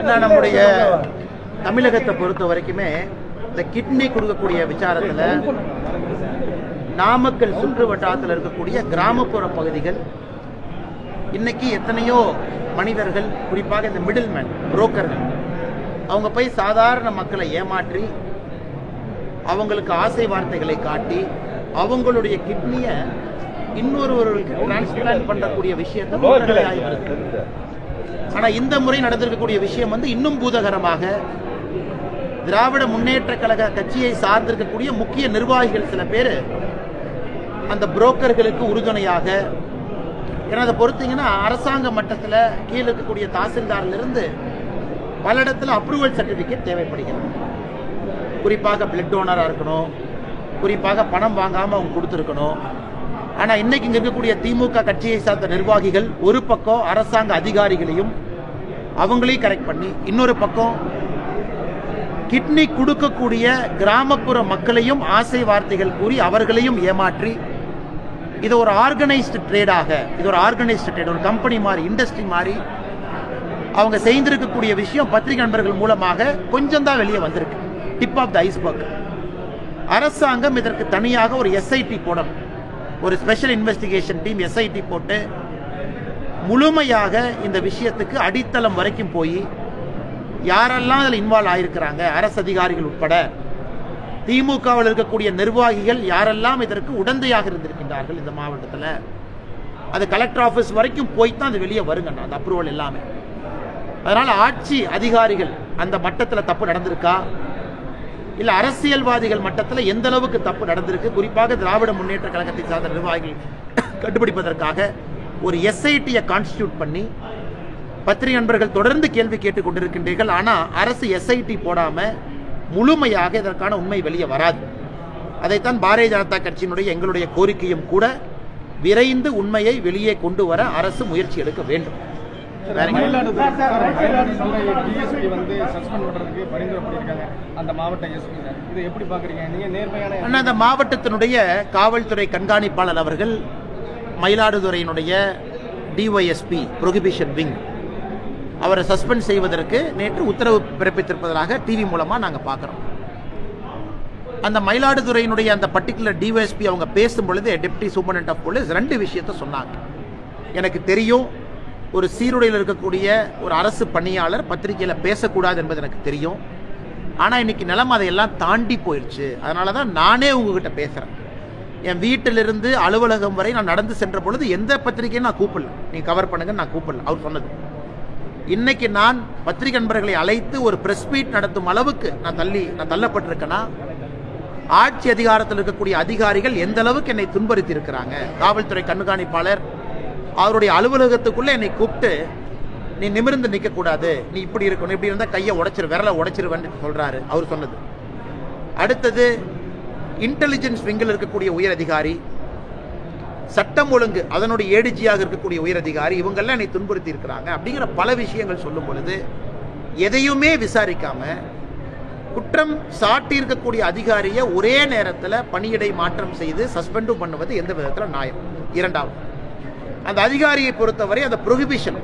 நம்முடைய தமிழகத்தை பொறுத்த வரைக்குமே இந்த கிட்னி கொடுக்கக்கூடிய விசாரத்தில் நாமக்கல் சுற்று வட்டாரத்தில் இருக்கக்கூடிய கிராமப்புற பகுதிகள் இன்னைக்கு எத்தனையோ மனிதர்கள், குறிப்பாக இந்த மிடில் மேன் புரோக்கர்கள், அவங்க போய் சாதாரண மக்களை ஏமாற்றி அவங்களுக்கு ஆசை வார்த்தைகளை காட்டி அவங்களுடைய கிட்னியை இன்னொருவர்களுக்கு டிரான்ஸ்பிளான்ட் பண்ணக்கூடிய விஷயத்தை ஆகிவிருக்கு. ஆனால் இந்த முறை நடந்திருக்கக்கூடிய விஷயம் இன்னும் பூதகரமாக திராவிட முன்னேற்ற கழக கட்சியை சார்ந்திருக்கக்கூடிய முக்கிய நிர்வாகிகள் சில பேர் அந்த புரோக்கர்களுக்கு உறுதுணையாக, ஏன்னா அதை பொறுத்தீங்கன்னா அரசாங்க மட்டத்தில் கீழே இருக்கக்கூடிய தாசில்தாரிலிருந்து பல இடத்துல அப்ரூவல் சர்டிஃபிகேட் தேவைப்படுகிறது. குறிப்பாக பிளட் டோனராக இருக்கணும், குறிப்பாக பணம் வாங்காமல் அவங்க கொடுத்துருக்கணும். ஆனால் இன்னைக்கு இங்கே இருக்கக்கூடிய திமுக கட்சியை சார்ந்த நிர்வாகிகள் ஒரு பக்கம் அரசாங்க அதிகாரிகளையும் அவங்களையும் கரெக்ட் பண்ணி, இன்னொரு பக்கம் கிட்னி கொடுக்கக்கூடிய கிராமப்புற மக்களையும் ஆசை வார்த்தைகள் கூறி அவர்களையும் ஏமாற்றி இது ஒரு ஆர்கனைஸ்டு ட்ரேடாக, இது ஒரு ஆர்கனைஸ்டு ட்ரேட், ஒரு கம்பெனி மாதிரி, இண்டஸ்ட்ரி மாதிரி அவங்க செய்திருக்கக்கூடிய விஷயம் பத்திரிகை நண்பர்கள் மூலமாக கொஞ்சம் தான் வெளியே வந்திருக்கு. Tip of the iceberg. அரசாங்கம் இதற்கு தனியாக ஒரு எஸ்ஐடி போடணும், ஒரு ஸ்பெஷல் இன்வெஸ்டிகேஷன் டீம் எஸ்ஐடி போட்டு முழுமையாக இந்த விஷயத்துக்கு அடித்தளம் வரைக்கும் போய் யாரெல்லாம் அதில் இன்வால்வ் ஆயிருக்கிறாங்க, அரசு அதிகாரிகள் உட்பட திமுகவில் இருக்கக்கூடிய நிர்வாகிகள் யாரெல்லாம் இதற்கு உடந்தையாக இருந்திருக்கின்றார்கள் இந்த மாவட்டத்தில், அது கலெக்டர் ஆஃபீஸ் வரைக்கும் போய் தான் அது வெளியே வருங்க அந்த அப்ரூவல் எல்லாமே. அதனால் ஆட்சி அதிகாரிகள் அந்த மட்டத்தில் தப்பு நடந்திருக்கா, இல்லை அரசியல்வாதிகள் மட்டத்தில் எந்த அளவுக்கு தப்பு நடந்திருக்கு, குறிப்பாக திராவிட முன்னேற்ற கழகத்தை சார்ந்த நிர்வாகிகள் கண்டுபிடிப்பதற்காக ஒரு எஸ்ஐடியை கான்ஸ்டிடியூட் பண்ணி பத்திரிகை நண்பர்கள் தொடர்ந்து கேள்வி கேட்டுக் கொண்டிருக்கின்றீர்கள். ஆனால் அரசு எஸ்ஐடி போடாமல் முழுமையாக இதற்கான உண்மை வெளியே வராது. அதைத்தான் பாரதிய ஜனதா கட்சியினுடைய எங்களுடைய கோரிக்கையும் கூட, விரைந்து உண்மையை வெளியே கொண்டு வர அரசு முயற்சி எடுக்க வேண்டும். அந்த மாவட்டத்தினுடைய காவல்துறை கண்காணிப்பாளர் அவர்கள் மயிலாடுதுறையினுடைய டிஒய்எஸ்பி ப்ரொஹிபிஷன் விங் அவரை சஸ்பெண்ட் செய்வதற்கு நேற்று உத்தரவு பிறப்பித்திருப்பதாக டிவி மூலமாக நாங்கள் பார்க்குறோம். அந்த மயிலாடுதுறையினுடைய அந்த பர்டிகுலர் டிஒய்எஸ்பி அவங்க பேசும்பொழுது டெப்டி சூப்பரண்ட் ஆஃப் போலீஸ் 2 விஷயத்தை சொன்னாங்க. எனக்கு தெரியும், ஒரு சீருடையில் இருக்கக்கூடிய ஒரு அரசு பணியாளர் பத்திரிகையில் பேசக்கூடாது என்பது எனக்கு தெரியும். ஆனால் இன்னைக்கு நிலைமை அதையெல்லாம் தாண்டி போயிடுச்சு. அதனால தான் நானே உங்ககிட்ட பேசுகிறேன். என் வீட்டிலிருந்து அலுவலகம் வரை நான் நடந்து சென்ற பொழுது எந்த பத்திரிகையும் நான் கூப்பிடல, நீங்கள் கவர் பண்ணுங்க நான் கூப்பிடல. அவர் சொன்னது. இன்னைக்கு நான் பத்திரிகை நண்பர்களை அழைத்து ஒரு பிரஸ் மீட் நடத்தும் அளவுக்கு நான் தள்ளப்பட்டிருக்கேன்னா, ஆட்சி அதிகாரத்தில் இருக்கக்கூடிய அதிகாரிகள் எந்த அளவுக்கு என்னை துன்புறுத்தி இருக்கிறாங்க. காவல்துறை கண்காணிப்பாளர் அவருடைய அலுவலகத்துக்குள்ள என்னை கூப்பிட்டு, நீ நிமிர்ந்து நிற்க கூடாது, நீ இப்படி இருக்கணும், இப்படி இருந்தால் கையை உடைச்சிரு, விரலை உடைச்சிருவேன்னு சொல்றாரு அவர் சொன்னது. அடுத்தது இன்டெலிஜென்ஸ் விங்கில் இருக்கக்கூடிய உயர் அதிகாரி, சட்டம் ஒழுங்கு அதனுடைய ஏடிஜியாக இருக்கக்கூடிய உயர் அதிகாரி, இவங்கெல்லாம் என்னை துன்புறுத்தி இருக்கிறாங்க அப்படிங்கிற பல விஷயங்கள் சொல்லும் பொழுது எதையுமே விசாரிக்காம குற்றம் சாட்டி இருக்கக்கூடிய அதிகாரியை ஒரே நேரத்தில் பணியிடை மாற்றம் செய்து சஸ்பெண்டும் பண்ணுவது எந்த விதத்தில் நியாயம்? இரண்டாவது, அந்த அதிகாரியை பொறுத்தவரை அந்த ப்ரொஹிபிஷன்,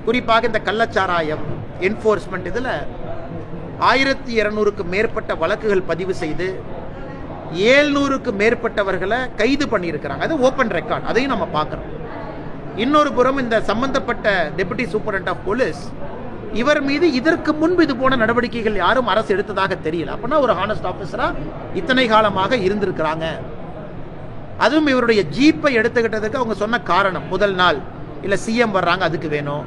குறிப்பாக இந்த கள்ளச்சாராயம் என்ஃபோர்ஸ்மெண்ட், இதில் 1200க்கு மேற்பட்ட வழக்குகள் பதிவு செய்து 700க்கு மேற்பட்டவர்களை கைது பண்ணியிருக்கிறாங்க. அது ஓப்பன் ரெக்கார்ட், அதையும் நம்ம பார்க்குறோம். இன்னொரு புறம் இந்த சம்பந்தப்பட்ட டெபுட்டி சூப்பரண்ட் ஆஃப் போலீஸ், இவர் மீது இதற்கு முன்பு இது போன நடவடிக்கைகள் யாரும் அரசு எடுத்ததாக தெரியல. அப்படின்னா ஒரு ஹானஸ்ட் ஆஃபீஸரா இத்தனை காலமாக இருந்திருக்கிறாங்க. அதுவும் இவருடைய ஜீப்பை எடுத்துக்கிட்டதுக்கு அவங்க சொன்ன காரணம், முதல் நாள் இல்லை சிஎம் வர்றாங்க அதுக்கு வேணும்,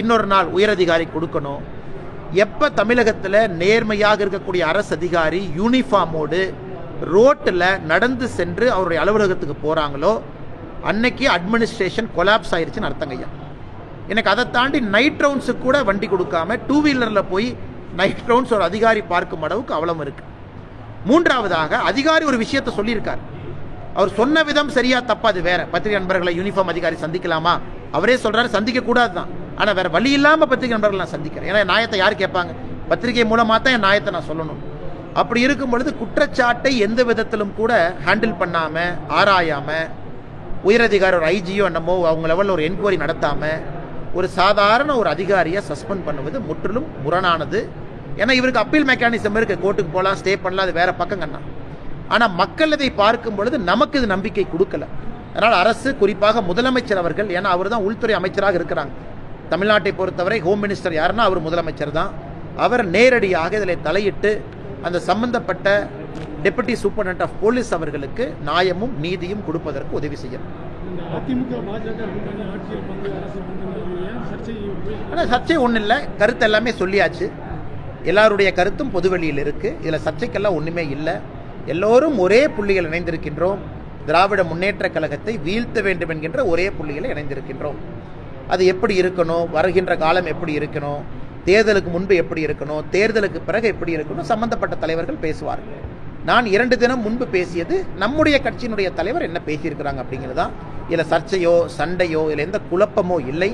இன்னொரு நாள் உயரதிகாரி கொடுக்கணும். எப்போ தமிழகத்தில் நேர்மையாக இருக்கக்கூடிய அரசு அதிகாரி யூனிஃபார்மோடு ரோட்டில் நடந்து சென்று அவருடைய அலுவலகத்துக்கு போகிறாங்களோ அன்னைக்கு அட்மினிஸ்ட்ரேஷன் கொலாப்ஸ் ஆயிடுச்சுன்னு அர்த்தங்கய்யா. எனக்கு அதை தாண்டி நைட் ரவுண்ட்ஸுக்கு கூட வண்டி கொடுக்காம 2 வீலரில் போய் நைட் ரவுண்ட்ஸ் ஒரு அதிகாரி பார்க்கும் அளவுக்கு அவலம் இருக்கு. மூன்றாவதாக, அதிகாரி ஒரு விஷயத்தை சொல்லியிருக்கார், அவர் சொன்ன விதம் சரியா தப்பா அது வேற. பத்திரிகை நண்பர்களை யூனிஃபார்ம் அதிகாரி சந்திக்கலாமா? அவரே சொல்றாரு சந்திக்க கூடாது தான். ஆனால் வேற வழி இல்லாமல் பத்திரிகை நண்பர்கள் நான் சந்திக்கிறேன். ஏன்னா நியாயத்தை யார் கேட்பாங்க? பத்திரிகை மூலமாக தான் என் நியாயத்தை நான் சொல்லணும். அப்படி இருக்கும் பொழுது குற்றச்சாட்டை எந்த விதத்திலும் கூட ஹேண்டில் பண்ணாம, ஆராயாம, உயரதிகாரி ஒரு ஐஜியோ என்னமோ அவங்க லெவலில் ஒரு என்கொயரி நடத்தாம ஒரு சாதாரண ஒரு அதிகாரியை சஸ்பெண்ட் பண்ணுவது முற்றிலும் முரணானது. ஏன்னா இவருக்கு அப்பீல் மெக்கானிசம் இருக்கு, கோர்ட்டுக்கு போகலாம், ஸ்டே பண்ணலாம், அது வேற பக்கங்கண்ணா. ஆனால் மக்கள் இதை பார்க்கும் பொழுது நமக்கு இது நம்பிக்கை கொடுக்கல. அதனால் அரசு, குறிப்பாக முதலமைச்சர் அவர்கள், ஏன்னா அவர் தான் உள்துறை அமைச்சராக இருக்கிறாங்க தமிழ்நாட்டை பொறுத்தவரை, ஹோம் மினிஸ்டர் யாருன்னா அவர் முதலமைச்சர் தான். அவர் நேரடியாக இதில் தலையிட்டு அந்த சம்பந்தப்பட்ட டெபுட்டி சூப்பரண்ட் ஆஃப் போலீஸ் அவர்களுக்கு நியாயமும் நீதியும் கொடுப்பதற்கு உதவி செய்யணும். ஆனால் சர்ச்சை ஒன்றும் இல்லை, கருத்து எல்லாமே சொல்லியாச்சு. எல்லாருடைய கருத்தும் பொதுவெளியில் இருக்கு. இதில் சர்ச்சைக்கெல்லாம் ஒன்றுமே இல்லை. எல்லோரும் ஒரே புள்ளிகள் இணைந்திருக்கின்றோம். திராவிட முன்னேற்ற கழகத்தை வீழ்த்த வேண்டும் என்கின்ற ஒரே புள்ளிகளை இணைந்திருக்கின்றோம். அது எப்படி இருக்கணும், வருகின்ற காலம் எப்படி இருக்கணும், தேர்தலுக்கு முன்பு எப்படி இருக்கணும், தேர்தலுக்கு பிறகு எப்படி இருக்கணும், சம்பந்தப்பட்ட தலைவர்கள் பேசுவார்கள். நான் 2 தினம் முன்பு பேசியது நம்முடைய கட்சியினுடைய தலைவர் என்ன பேசியிருக்கிறாங்க அப்படிங்கிறது தான். இதில் சர்ச்சையோ சண்டையோ இதில் எந்த குழப்பமோ இல்லை.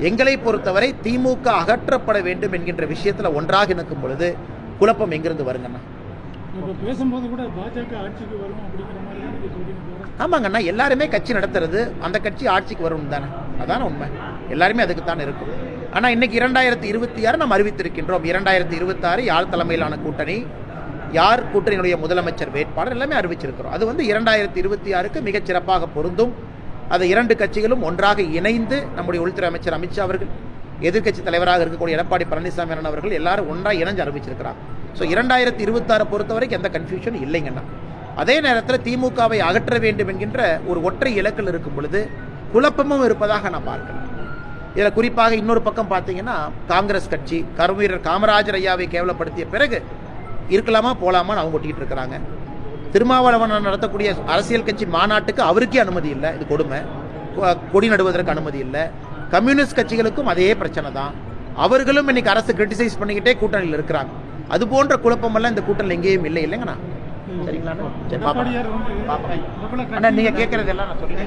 எங்களை பொறுத்தவரை திமுக அகற்றப்பட வேண்டும் என்கின்ற விஷயத்தில் ஒன்றாக நிற்கும் பொழுது குழப்பம் எங்கிருந்து வருங்கண்ணா? பேசும்போது கூட பாஜக ஆட்சிக்கு வரும் அப்படிங்கிற மாதிரி. ஆமாங்கண்ணா, எல்லாருமே கட்சி நடத்துறது அந்த கட்சி ஆட்சிக்கு வரும் தானே, அதான உண்மை. எல்லாருமே அதுக்கு தான் இருக்கும். ஆனால் இன்னைக்கு 2026 நாம் அறிவித்திருக்கின்றோம். 2026 யார் தலைமையிலான கூட்டணி, யார் கூட்டணியினுடைய முதலமைச்சர் வேட்பாளர் எல்லாமே அறிவிச்சிருக்கிறோம். அது 2026க்கு மிகச் சிறப்பாக பொருந்தும். அது 2 கட்சிகளும் ஒன்றாக இணைந்து நம்முடைய உள்துறை அமைச்சர் அமித்ஷா அவர்கள், எதிர்க்கட்சி தலைவராக இருக்கக்கூடிய எடப்பாடி பழனிசாமி அவர்கள் எல்லாரும் ஒன்றாக இணைஞ்சு அறிவிச்சிருக்கிறாங்க. ஸோ 2026 பொறுத்த வரைக்கும் எந்த கன்ஃபியூஷன் இல்லைங்கண்ணா. அதே நேரத்தில் திமுகவை அகற்ற வேண்டும் என்கின்ற ஒரு ஒற்றை இலக்கில் இருக்கும் பொழுது குழப்பமும் இருப்பதாக நான் பார்க்கிறேன். இதில் குறிப்பாக இன்னொரு பக்கம் பார்த்தீங்கன்னா, காங்கிரஸ் கட்சி கருவீரர் காமராஜர் ஐயாவை கேவலப்படுத்திய பிறகு இருக்கலாமா போலாமான்னு அவங்க ஒட்டிக்கிட்டு இருக்கிறாங்க. திருமாவளவன் நடத்தக்கூடிய அரசியல் கட்சி மாநாட்டுக்கு அவருக்கே அனுமதி இல்லை, இது கொடுமை. கொடி நடுவதற்கு அனுமதி இல்லை. கம்யூனிஸ்ட் கட்சிகளுக்கும் அதே பிரச்சனை தான். அவர்களும் இன்னைக்கு அரசு கிரிட்டிசைஸ் பண்ணிக்கிட்டே கூட்டணியில் இருக்கிறாங்க. அது போன்ற குழப்பமெல்லாம் இந்த கூட்டணியில் எங்கேயும் இல்லை இல்லைங்கண்ணா. சரிங்களா? நீங்க கேட்கறது எல்லாம் நான் சொல்றேன்.